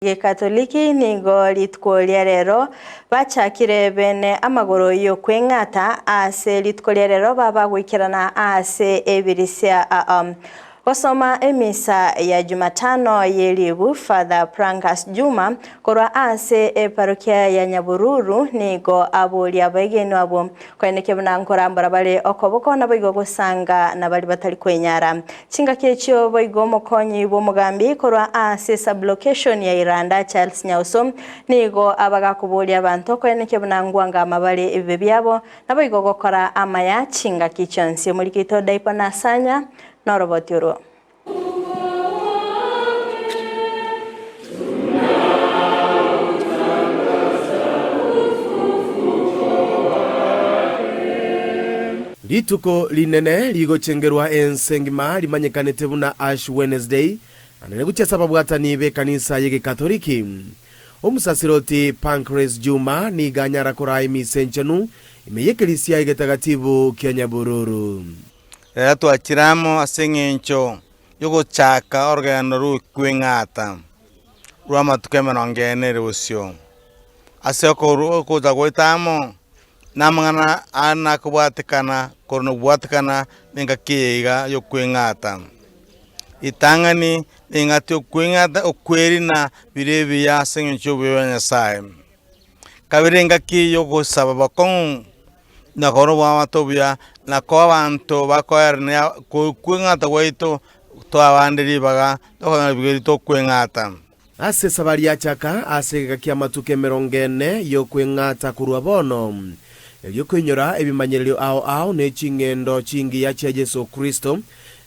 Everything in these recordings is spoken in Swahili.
Katoliki nigo litkolia rero bachakire bene amagoro yo kwengata ase litkolia rero baba gwikirana ase ebirisia Osoma emisa ya Jumatano yelibu Father Prankas Juma korwa ase parokia ya Nyabururu nigo abuli abegeni abo kweneke bunankora mbarabale okoboko naboigo gusanga nabali batali kwenyara chinga kyecho boigo mokonyi bo mugambi korwa ase sublocation ya Iranda Charles Nyauso nigo abaga kubuli abantu kweneke bunangwanga amabale ebe byabo naboigo gokora amaya chinga kichonsi mulikito daipana sanya Norobotiro. Lituko linene ligochengerwa ensengima limanyekanite buna Ash Wednesday anene guchesa babwatani be kanisa yege Katoliki. Omusasiroti Pancras Juma ni ganyara korai misenchenu imeyekelisia yege tagatibu kya Nyabururu. Twachiramo asengencho yogo chaka organo ru kwengata rwama tukemeno ngene rusyo aseko ru ko zagoitamo namangana ana kubwatikana korno bwatikana ninga kiga yo kwengata itangani ninga to kwengata okweri na birebi ya sengencho bwenya sai kabirenga ki yogo sababa kon na koro wa tobia na ko abantu bakoernya kwengata waito to abandiri baga to bigeri to kwengata ase sabari ya chaka ase gakia matuke merongene yo kwengata kurwa bono elyo kwenyora ebimanyerero ao ne chingendo chingi ya Yesu Kristo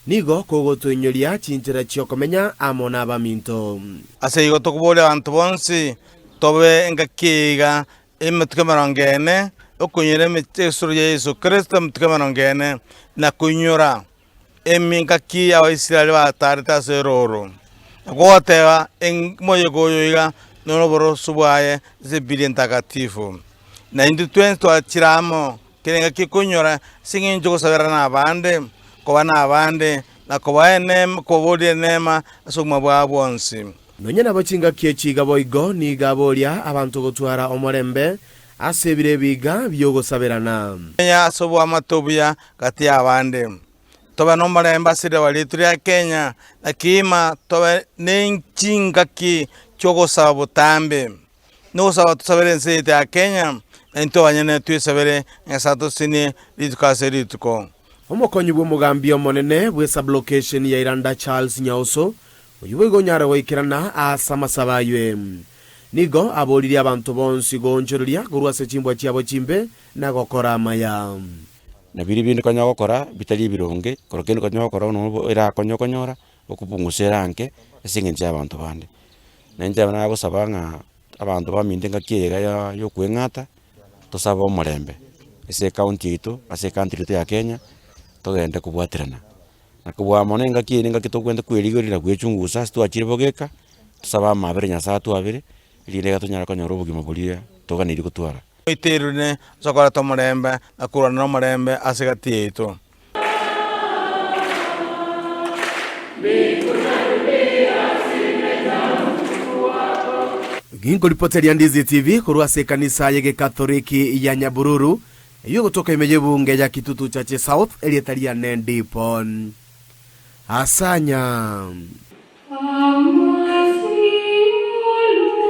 nigo kogotonyoria chinjira cyokomenya amona abaminto ase igo tokubole abantu bonsi tobe engakiga ematuke merongene okunyere metesuru ya Yesu Kristo mtuke merongene na kunyora emingaki abaisiraeli batarita seroro gotewa moyo goyoiga noroboro subwaye zebili ntakatifu na indu twensto achiramo kirenga kikunyora singinjo gusabirana abande kobana abande na kobaene kobodi nema asugma bwabonsi nonye nabachinga kiechiga boigo ni gabolia abantu gotwara omorembe asebire biga byogosabirana ya sobwa matobya kati abande toba nombaremba sire walituri ya Kenya akima toba nenchinga ki chogosaba butambe no saba tusabere nsete ya Kenya ento banyene twisabere nyasato sini litukaseri tuko omokonyi bwo mugambi omonene bwe sublocation ya Iranda Charles Nyauso oyuwe gonyara wikirana asamasabaywe nigo aboliri abantu bonsi gonchororia kurwase chimbwa chiabo chimbe na gokora maya na biri bintu kanya gokora bitali bironge korokene kanya gokora no era konyora okupungusera anke esingenje abantu bande nanje bana gusabanga abantu bamindenga kiega yo kwengata tosaba omorembe ese county ito ase country ya Kenya togende kubwatirana nakubwa monenga kienga kitogwende kwirigorira gwechungusa twachire bogeka tosaba mabere nyasatu abere lilega tonyara konyora obugima bulia toganiri gutwara iterune sokora tomorembe akurana no morembe asigati ito Gingo ripoteri ya Ndizi TV kurwase kanisa yege Katoliki ya Nyabururu iyo kutoka imejebunge ya Kitutu Chache South elietaria Nendipon Asanya